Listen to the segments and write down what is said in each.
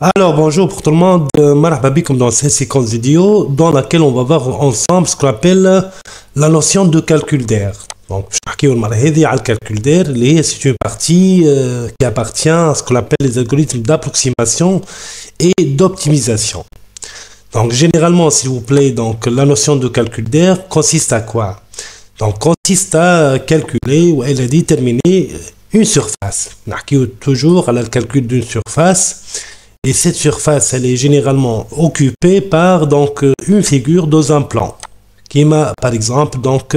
Alors bonjour pour tout le monde, marhaba bikoum dans cette séquence vidéo dans laquelle on va voir ensemble ce qu'on appelle la notion de calcul d'air. Donc je vais vous parler de calcul d'air, c'est une partie qui appartient à ce qu'on appelle les algorithmes d'approximation et d'optimisation. Donc généralement s'il vous plaît, donc la notion de calcul d'air consiste à quoi? Donc consiste à calculer ou à déterminer une surface. On toujours à le calcul d'une surface. Et cette surface, elle est généralement occupée par donc une figure dans un plan, qui m'a par exemple donc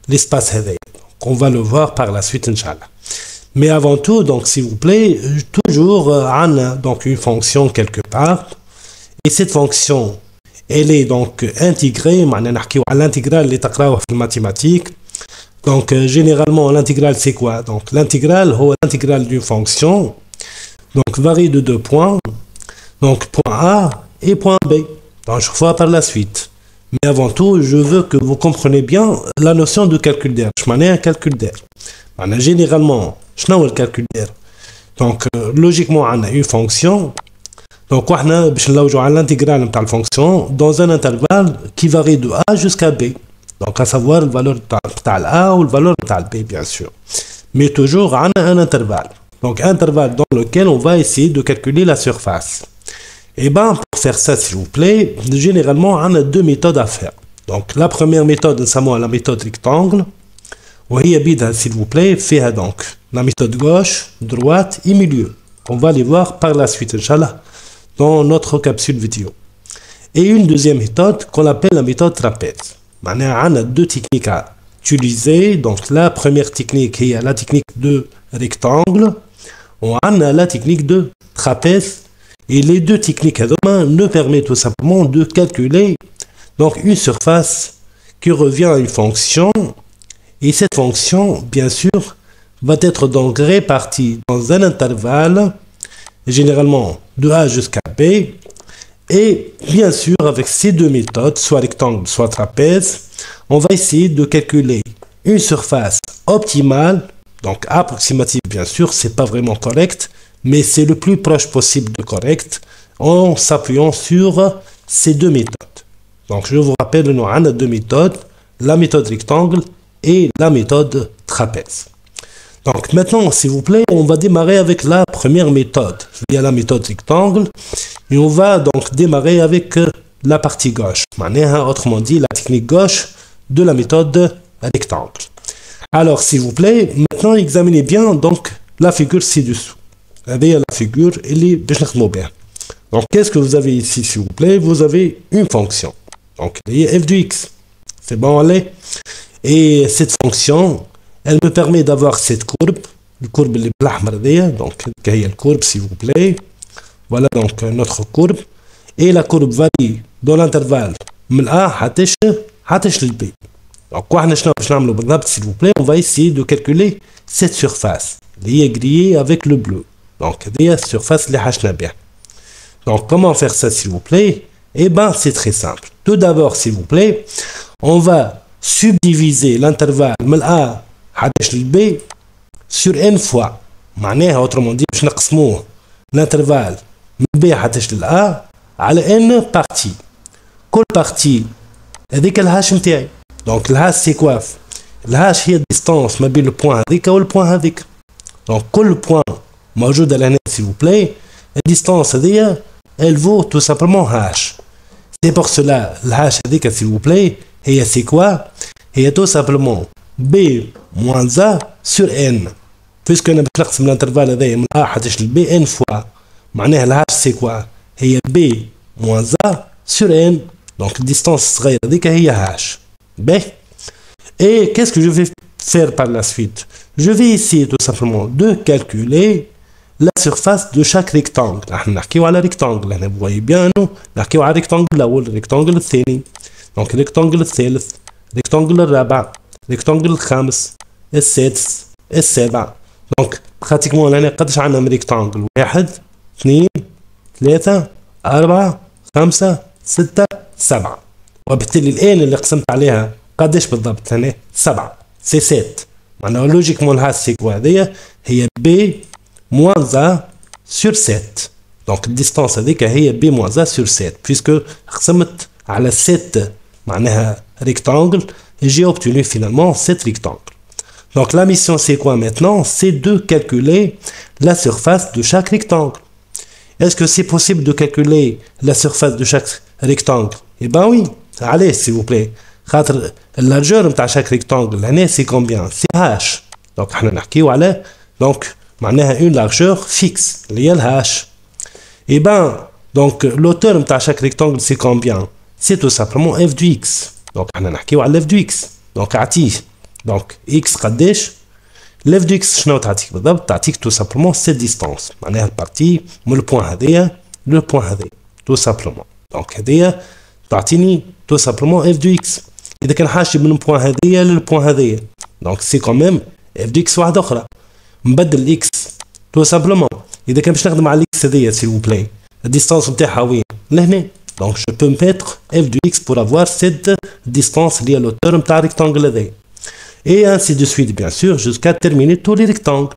l'espace éveil. On va le voir par la suite, Inch'Allah. Mais avant tout, donc s'il vous plaît, toujours on a donc une fonction quelque part, et cette fonction, elle est donc intégrée. À l'intégrale, les mathématiques. Donc généralement, l'intégrale c'est quoi? Donc l'intégrale, c'est l'intégrale d'une fonction. Donc varie de deux points. Donc point A et point B. Donc je vois par la suite. Mais avant tout, je veux que vous compreniez bien la notion de calcul d'air. Je m'en ai un calcul d'air. Généralement, je n'ai pas le calcul d'air. Donc logiquement, on a une fonction. Donc on a l'intégrale de la fonction dans un intervalle qui varie de A jusqu'à B. Donc à savoir la valeur de A ou la valeur de B, bien sûr. Mais toujours, on a un intervalle. Donc intervalle dans lequel on va essayer de calculer la surface. Et bien pour faire ça s'il vous plaît, généralement on a deux méthodes à faire. Donc la première méthode c'est la méthode rectangle. وهي بيدها s'il vous plaît fait donc la méthode gauche, droite et milieu. On va les voir par la suite Inch'Allah dans notre capsule vidéo. Et une deuxième méthode qu'on appelle la méthode trapèze. On a deux techniques à utiliser. Donc la première technique est la technique de rectangle. On a la technique de trapèze. Et les deux techniques nous permettent tout simplement de calculer donc une surface qui revient à une fonction. Et cette fonction, bien sûr, va être donc répartie dans un intervalle, généralement de A jusqu'à B. Et bien sûr, avec ces deux méthodes, soit rectangle, soit trapèze, on va essayer de calculer une surface optimale, donc approximative bien sûr, c'est pas vraiment correct, mais c'est le plus proche possible de correct en s'appuyant sur ces deux méthodes. Donc je vous rappelle, nous avons deux méthodes, la méthode rectangle et la méthode trapèze. Donc maintenant, s'il vous plaît, on va démarrer avec la première méthode, via la méthode rectangle, et on va donc démarrer avec la partie gauche, autrement dit la technique gauche de la méthode rectangle. Alors s'il vous plaît, maintenant examinez bien donc la figure ci-dessous. Avec la figure, elle est bien. Donc qu'est-ce que vous avez ici s'il vous plaît? Vous avez une fonction. Donc il y a f de x. C'est bon, allez. Et cette fonction, elle me permet d'avoir cette courbe. La courbe est blanche. Donc quelle est la courbe s'il vous plaît? Voilà donc notre courbe. Et la courbe varie dans l'intervalle من A حتى B. Donc s'il vous plaît, on va essayer de calculer cette surface. Elle est grillée avec le bleu. Donc, la surface les hachna bien. Donc, comment faire ça, s'il vous plaît? Eh bien, c'est très simple. Tout d'abord, s'il vous plaît, on va subdiviser l'intervalle من A حتى B sur n fois. Autrement dit, je vais l'intervalle من B حتى A على n parties. كل partie هذيك الهاش نتاعي. Donc, الهاش c'est quoi? الهاش هي distance ما بين le point هذيك و le point هذيك. Donc, كل point موجود à l'année s'il vous plaît, la distance elle vaut tout simplement h. C'est pour cela, le h s'il vous plaît, et c'est quoi? Et tout simplement b moins a sur n. Puisque on a l'intervalle de a حتى b n fois. معناها le h c'est quoi? Et b moins a sur n. Donc la distance صغيرة هذيك هي h. B. Et qu'est-ce que je vais faire par la suite? Je vais essayer tout simplement de calculer la surface de chaque rectangle. On va le rectangle. Vous voyez bien, nous on va le rectangle الأول, rectangle الثاني. Donc rectangle الثالث, rectangle الرابع, rectangle الخامس, السادس, السابع. Donc pratiquement لنا قداش عندنا من rectangle؟ 1 2 3 4 5 6 7. وبالتالي الآن اللي قسمت عليها قداش بالضبط هنا؟ 7. C'est 7. معناها لوجيكمون الهاس سي كوا هذيا هي B moins A sur 7. Donc, distance هذيك هي b moins a sur 7, puisque قسمت على 7 معناها rectangle, et j'ai obtenu finalement 7 rectangles. Donc, la mission c'est quoi maintenant? C'est de calculer la surface de chaque rectangle. Est-ce que c'est possible de calculer la surface de chaque rectangle? Eh ben oui, allez s'il vous plaît. La largeur de chaque rectangle, c'est combien? C'est h. Donc, on a على donc معناها une largeur fixe, اللي هي الh. Et ben, donc l'auteur de chaque rectangle, c'est combien? C'est tout simplement f du x. Donc, on a على f du x. Donc, عطيه. Donc, x قداش؟ f du x شنو تعطيك بالضبط؟ تعطيك tout simplement cette distance. معناها البارتي من البوان هذايا للبوان هذايا. Tout simplement. Donc, هذايا تعطيني tout simplement f du x. إذا كان حاشي من البوان هذايا للبوان هذايا. Donc, c'est quand même f du x واحدة أخرى. نبدل x tout simplement. إذا كان باش نخدم على x هذايا s'il vous plaît. الديستانس نتاعها وين؟ لهنا. Donc, je peux mettre f du x pour avoir cette distance liée à l'auteur نتاع rectangle هذايا. Et ainsi de suite, bien sûr, jusqu'à terminer tous les rectangles.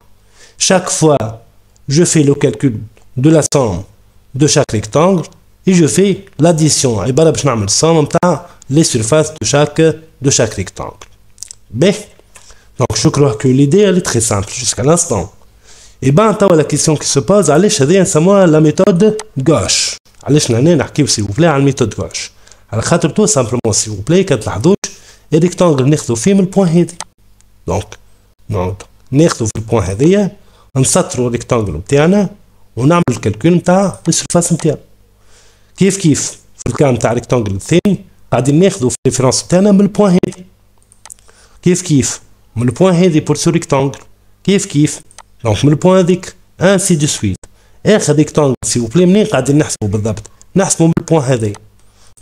Chaque fois, je fais le calcul de la somme de chaque rectangle et je fais l'addition. Et bien, je vais faire somme les surfaces de chaque rectangle. Bien. Donc, je crois que l'idée elle est très simple jusqu'à l'instant. Et bien, la question qui se pose, allez, la méthode gauche. Allez, s'il vous plaît, la méthode gauche. Alors, tout simplement, s'il vous plaît, quand la الريكتانجل ناخذو فيه من البوان هذي. دونك ناخذو في البوان هذيا نسطرو الريكتانجل نتاعنا ونعمل الكالكول نتاع السيرفاس نتاعو. كيف في الكام نتاع الريكتانجل الثاني قاعدين ناخذو في الريفيرونس نتاعنا من البوان هذي. كيف من البوان هذي بور سو ريكتانجل. كيف دونك من البوان هذيك انسي دو سويت. اخر ريكتانجل سي بلاي منين قاعدين نحسبو بالضبط؟ نحسبو من البوان هذي.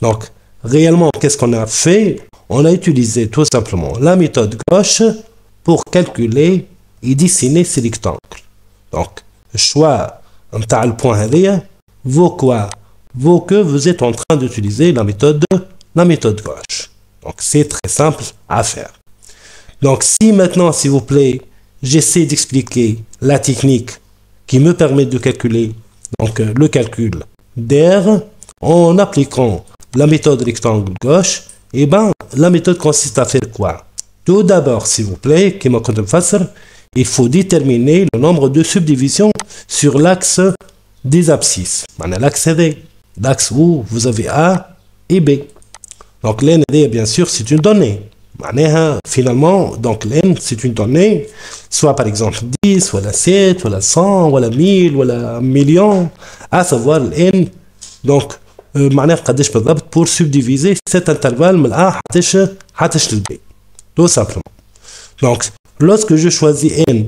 دونك réellement qu'est-ce qu'on a fait? On a utilisé tout simplement la méthode gauche pour calculer et dessiner ces rectangles. Donc, le choix de le point هذيا vaut quoi? Vaut que vous êtes en train d'utiliser la méthode gauche. Donc, c'est très simple à faire. Donc, si maintenant, s'il vous plaît, j'essaie d'expliquer la technique qui me permet de calculer donc, le calcul d'air en appliquant la méthode rectangle gauche, eh ben, la méthode consiste à faire quoi? Tout d'abord, s'il vous plaît, il faut déterminer le nombre de subdivisions sur l'axe des abscisses. L'axe D, l'axe où vous avez A et B. Donc, l'N, bien sûr, c'est une donnée. Finalement, donc l'N, c'est une donnée, soit par exemple 10, soit 7, soit 100, soit 1000, soit 1 million, à savoir l'N. Donc, معناها قداش بالضبط pour subdiviser cet intervalle من A حتىش لل B. Tout simplement. Donc, lorsque je choisis N,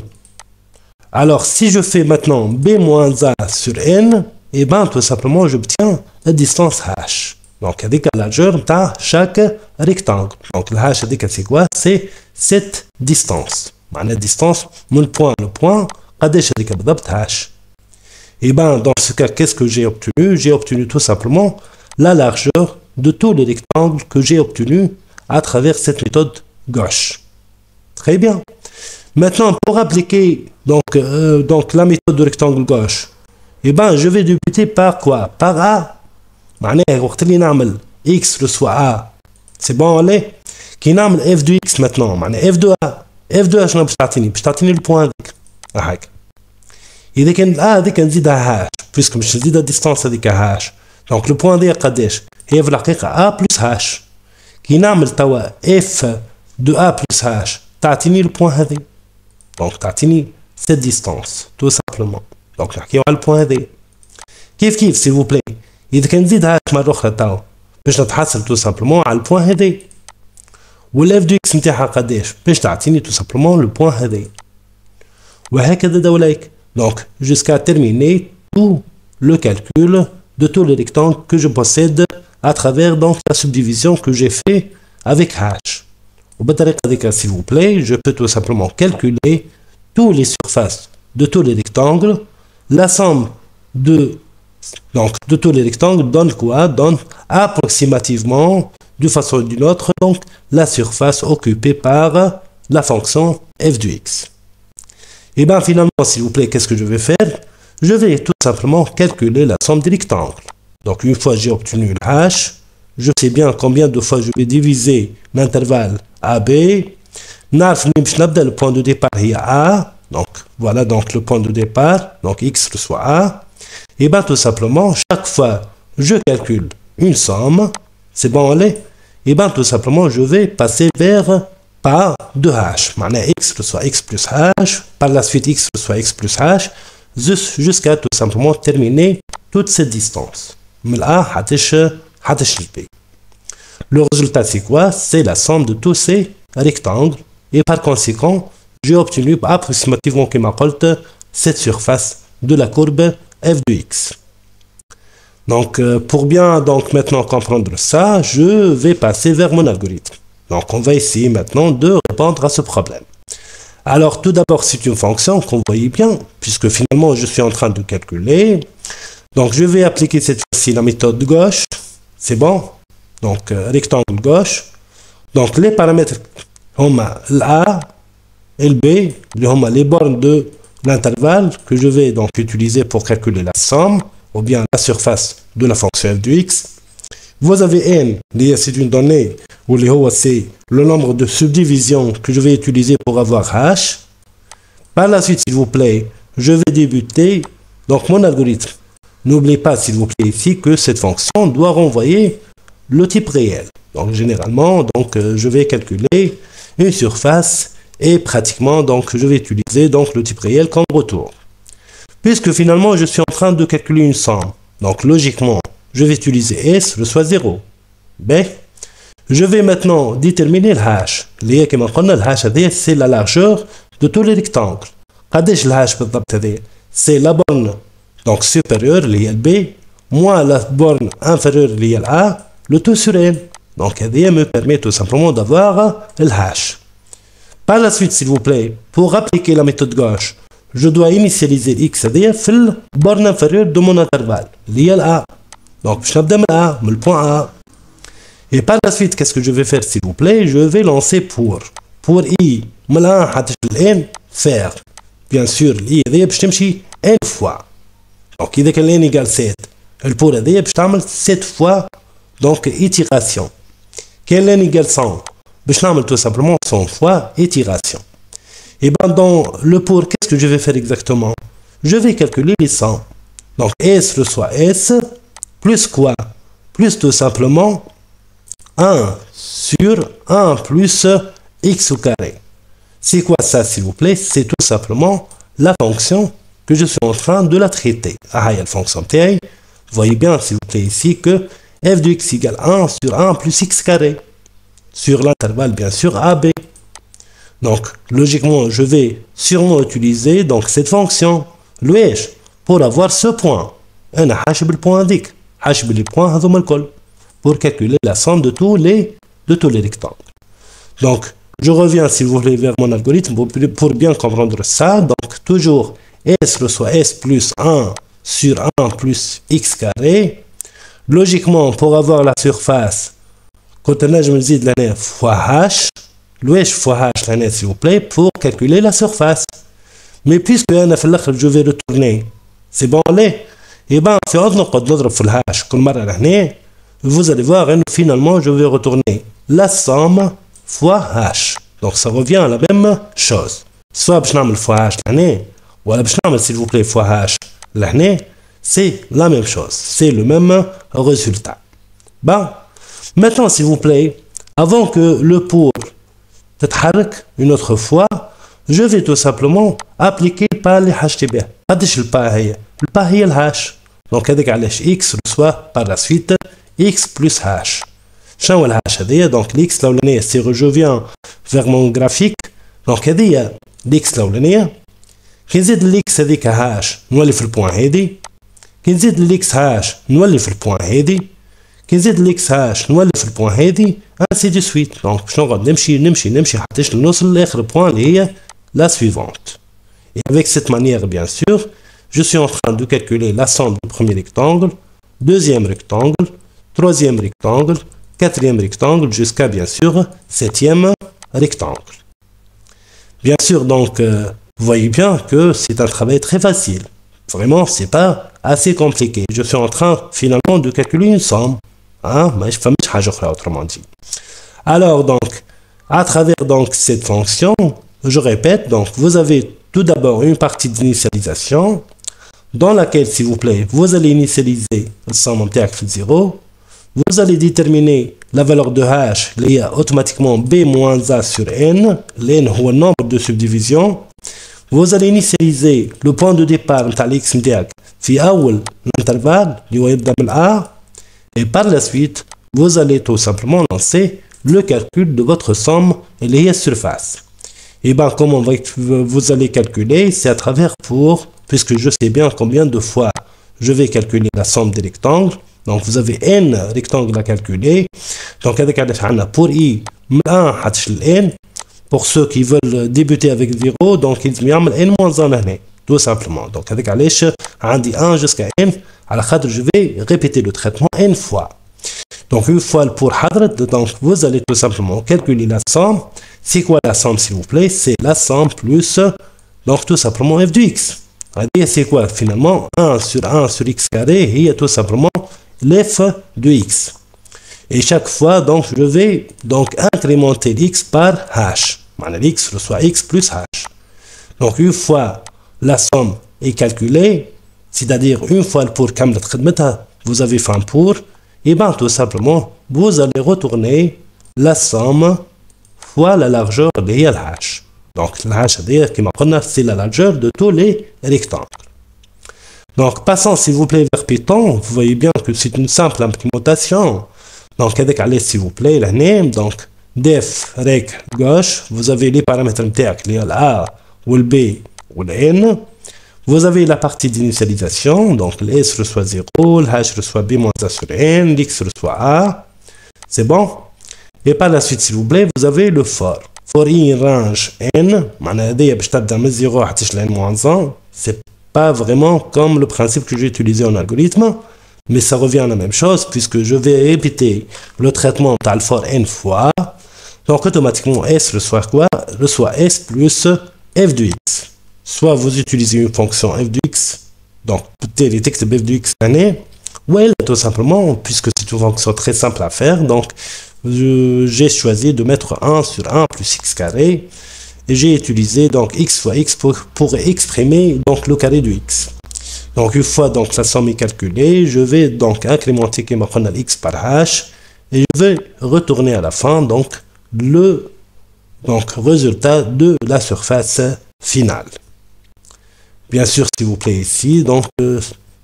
alors si je fais maintenant B moins A sur N, et ben tout simplement j'obtiens la distance H. Donc, avec la largeur de chaque rectangle. Donc, le H c'est quoi? C'est cette distance. معناها distance من le point قداش هذيك بالضبط H. Et bien, dans ce cas, qu'est-ce que j'ai obtenu? J'ai obtenu tout simplement la largeur de tous les rectangles que j'ai obtenus à travers cette méthode gauche. Très bien. Maintenant, pour appliquer donc la méthode de rectangle gauche, eh ben, je vais débuter par quoi? Par A. X reçoit A. C'est bon, allez? Qui nomme F de X maintenant? F de A. F de A, je vais t'atteindre le point avec. إذا كان هذيك نزيدها هاش بيسكو مش نزيدها الديستانس هذيك هاش دونك لو بوان ديال قداش هي في الحقيقة A بلس هاش كي نعمل توا F دو A بلس هاش تعطيني لو بوان هذي دونك تعطيني سيت ديستانس تو سامبلومون دونك نحكيو على البوان هذي كيف سيل فو بلاي إذا كان نزيد هاش مرة أخرى توا باش نتحصل تو سامبلومون على البوان هذي والاف دو اكس نتاعها قداش باش تعطيني تو سامبلومون لو بوان هذي وهكذا دولايك. Donc, jusqu'à terminer tout le calcul de tous les rectangles que je possède à travers donc la subdivision que j'ai fait avec H. S'il vous plaît, je peux tout simplement calculer toutes les surfaces de tous les rectangles. La somme de tous les rectangles donne quoi? Donne approximativement, d'une façon ou d'une autre, donc la surface occupée par la fonction f de x. Et bien finalement, s'il vous plaît, qu'est-ce que je vais faire? je vais tout simplement calculer la somme des rectangles. Donc une fois j'ai obtenu le h, je sais bien combien de fois je vais diviser l'intervalle AB. Le point de départ est A. Donc voilà donc le point de départ. Donc x reçoit A. Et bien tout simplement, chaque fois je calcule une somme, c'est bon allez. Et bien tout simplement, je vais passer vers par de h. Maintenant x reçoit x plus h. Par la suite x reçoit x plus h. Jusqu'à tout simplement terminer toute cette distance. Le résultat c'est quoi? C'est la somme de tous ces rectangles. Et par conséquent, j'ai obtenu approximativement comme cette surface de la courbe f de x. Donc pour bien donc maintenant comprendre ça, je vais passer vers mon algorithme. Donc on va essayer maintenant de répondre à ce problème. Alors tout d'abord c'est une fonction qu'on voyait bien, puisque finalement je suis en train de calculer. Donc je vais appliquer cette fois-ci la méthode de gauche. C'est bon. Donc rectangle gauche. Donc les paramètres A et le B, les bornes de l'intervalle que je vais donc utiliser pour calculer la somme, ou bien la surface de la fonction f de x. Vous avez n, c'est une donnée, ou c'est le nombre de subdivisions que je vais utiliser pour avoir h. Par la suite, s'il vous plaît, je vais débuter donc mon algorithme. N'oubliez pas, s'il vous plaît, ici que cette fonction doit renvoyer le type réel. Donc généralement, donc je vais calculer une surface et pratiquement donc je vais utiliser donc le type réel comme retour. Puisque finalement je suis en train de calculer une somme, donc logiquement je vais utiliser S reçoit 0. B. Je vais maintenant déterminer le h. Le h c'est la largeur de tous les rectangles. Le h c'est la borne donc supérieure liée B moins la borne inférieure liée A, le tout sur N. Donc ça me permet tout simplement d'avoir le h. Par la suite, s'il vous plaît, pour appliquer la méthode gauche, je dois initialiser x à la borne inférieure de mon intervalle, lié à A. Donc, je vais A, le point A. Et par la suite, qu'est-ce que je vais faire, s'il vous plaît? Je vais lancer pour. Pour i, n, faire. Bien sûr, i n fois. Donc, il y a n égale 7. Le pour je 7 fois, donc, itération. Quel n égale 100? Je vais tout simplement 100 fois itération. Et bien dans le pour, qu'est-ce que je vais faire exactement? Je vais calculer les 100. Donc S reçoit S, plus quoi? Plus tout simplement 1 sur 1 plus x au carré. C'est quoi ça, s'il vous plaît? C'est tout simplement la fonction que je suis en train de la traiter. Ah, il y a la fonction T. Vous voyez bien, s'il vous plaît, ici que f de x égale 1 sur 1 plus x carré. Sur l'intervalle, bien sûr, AB. Donc, logiquement, je vais sûrement utiliser donc, cette fonction, le pour avoir ce point. Un h le point indique. H le point pour calculer la somme de tous les rectangles. Donc, je reviens, si vous voulez, vers mon algorithme pour bien comprendre ça. Donc, toujours S reçoit S plus 1 sur 1 plus x carré. Logiquement, pour avoir la surface, quand on a l'année fois h, le fois h l'année s'il vous plaît, pour calculer la surface. Mais puisque je vais retourner, c'est bon allez, et bien في عوض نضرب في الهاش كل مرة لهنا, vous allez voir, finalement je vais retourner la somme fois h. Donc ça revient à la même chose. Soit باش نعمل fois h لهنا, ولا باش نعمل s'il vous plaît fois h لهنا, c'est la même chose, c'est le même résultat. Bon. Maintenant, s'il vous plaît, avant que le pour تتحرك une autre fois, je vais tout simplement appliquer le pas اللي حاجتي به. قداش البا هي؟ البا هي الهاش. دونك هذاك علاش x reçoit par la suite x plus h. شنو الهاش هذيا؟ دونك الاكس الاولانيه سي je viens vers mon graphique. دونك هذيا الاكس الاولانيه. كي نزيد الاكس هذيك هاش نولي في البوان هذي. كي نزيد الاكس هاش نولي في البوان هذي. كي نزيد الاكس هاش نولي في البوان هادي انسي دو سويت. دونك باش نقعد نمشي حتى نوصل لاخر بوان اللي هي لا سويفونت. Et avec cette manière, bien sûr, je suis en train de calculer la somme du premier rectangle, deuxième rectangle, troisième rectangle, quatrième rectangle, jusqu'à bien sûr septième rectangle. Bien sûr, donc, vous voyez bien que c'est un travail très facile. Vraiment, c'est pas assez compliqué. Je suis en train finalement de calculer une somme. Hein? Mais je ne fais pas autrement dit. Alors donc, à travers donc cette fonction, je répète, donc vous avez tout d'abord une partie d'initialisation dans laquelle, s'il vous plaît, vous allez initialiser le somme de 0. Vous allez déterminer la valeur de h, il y a automatiquement b moins a sur n. N est le nombre de subdivisions. Vous allez initialiser le point de départ de x متاعك في أول l'intervalle اللي هو يبدأ من A. Et par la suite, vous allez tout simplement lancer le calcul de votre somme et les surfaces. Et bien, comment vous allez calculer? C'est à travers puisque je sais bien combien de fois je vais calculer la somme des rectangles. Donc, vous avez n rectangles à calculer. Donc, avec pour i, n. Pour ceux qui veulent débuter avec 0, donc ils mettent n-1 tout simplement. Donc, avec عندي 1 jusqu'à n, je vais répéter le traitement n fois. Donc, une fois pour hadrat, donc vous allez tout simplement calculer la somme. C'est quoi la somme, s'il vous plaît? C'est la somme plus, donc tout simplement f de x. C'est quoi finalement? 1 sur x carré, et tout simplement l'f de x. Et chaque fois, donc, je vais donc incrémenter x par h. X reçoit x plus h. Donc, une fois la somme est calculée, c'est-à-dire une fois pour Kamlet Khedmeta, vous avez fait pour, et bien tout simplement, vous allez retourner la somme fois la largeur de h. Donc, la h, c'est la largeur de tous les rectangles. Donc, passons s'il vous plaît vers Python, vous voyez bien que c'est une simple implémentation. Donc, avec allez s'il vous plaît, la name, donc def rec gauche, vous avez les paramètres MTAC, le A ou le B ou le N. Vous avez la partie d'initialisation, donc le S reçoit 0, le H reçoit B moins A sur N, l'X reçoit A. C'est bon? Et par la suite, s'il vous plaît, vous avez le for. For in range N, c'est pas vraiment comme le principe que j'ai utilisé en algorithme. Mais ça revient à la même chose puisque je vais répéter le traitement de for n fois. Donc automatiquement S reçoit quoi? Reçoit S plus f de x. Soit vous utilisez une fonction f de x, donc les textes de f de x année, ou tout simplement, puisque c'est une fonction très simple à faire, donc j'ai choisi de mettre 1 sur 1 plus x carré, et j'ai utilisé donc x fois x pour exprimer donc le carré de x. Donc, une fois donc la somme est calculée, je vais donc incrémenter x par h et je vais retourner à la fin donc le résultat de la surface finale. Bien sûr, s'il vous plaît, ici, donc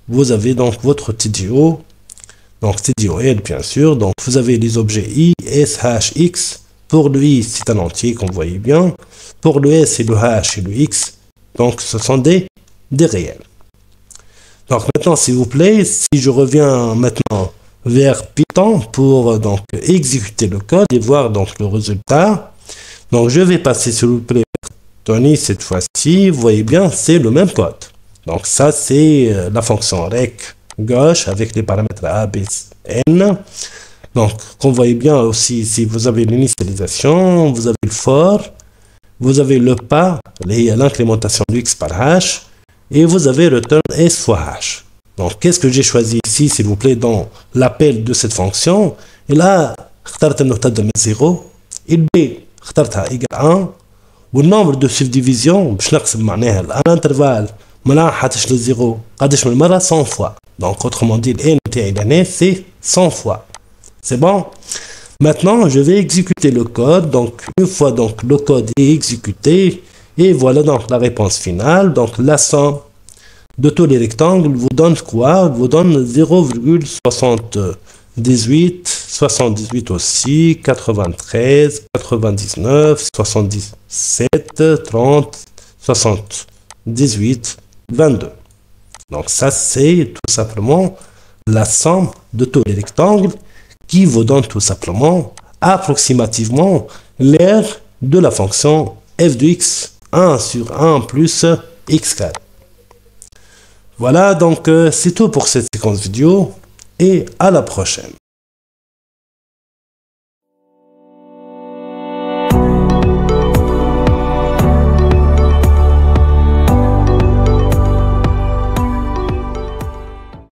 vous avez donc votre TDO, donc TDOL bien sûr, donc vous avez les objets i, s, h, x. Pour le i, c'est un entier, comme vous voyez bien. Pour le s et le h et le x, donc ce sont des réels. Donc maintenant, s'il vous plaît, si je reviens maintenant vers Python pour donc exécuter le code et voir donc le résultat. Donc je vais passer s'il vous plaît vers Tony cette fois-ci. Vous voyez bien, c'est le même code. Donc ça c'est la fonction rec gauche avec les paramètres a, b, n. Donc comme vous voyez bien aussi ici, vous avez l'initialisation, vous avez le for, vous avez le pas, l'incrémentation de x par h. Et vous avez return s fois h. Donc, qu'est-ce que j'ai choisi ici, s'il vous plaît, dans l'appel de cette fonction? Et là, اخترت النقطة de 0, et b اخترتها égale 1, و النمبر de subdivision باش نقسم معناها l'intervalle ما حتش ل 0 قداش من مرة 100 fois. Donc, autrement dit, le n تاعي l'année, c'est 100 fois. C'est bon? Maintenant, je vais exécuter le code. Donc, une fois donc le code est exécuté, et voilà donc la réponse finale. Donc la somme de tous les rectangles vous donne quoi? Vous donne 0,78, 78 aussi, 93, 99, 77, 30, 78, 22. Donc ça c'est tout simplement la somme de tous les rectangles qui vous donne tout simplement approximativement l'aire de la fonction f de x 1 sur 1 plus x carré. Voilà, donc c'est tout pour cette séquence vidéo et à la prochaine.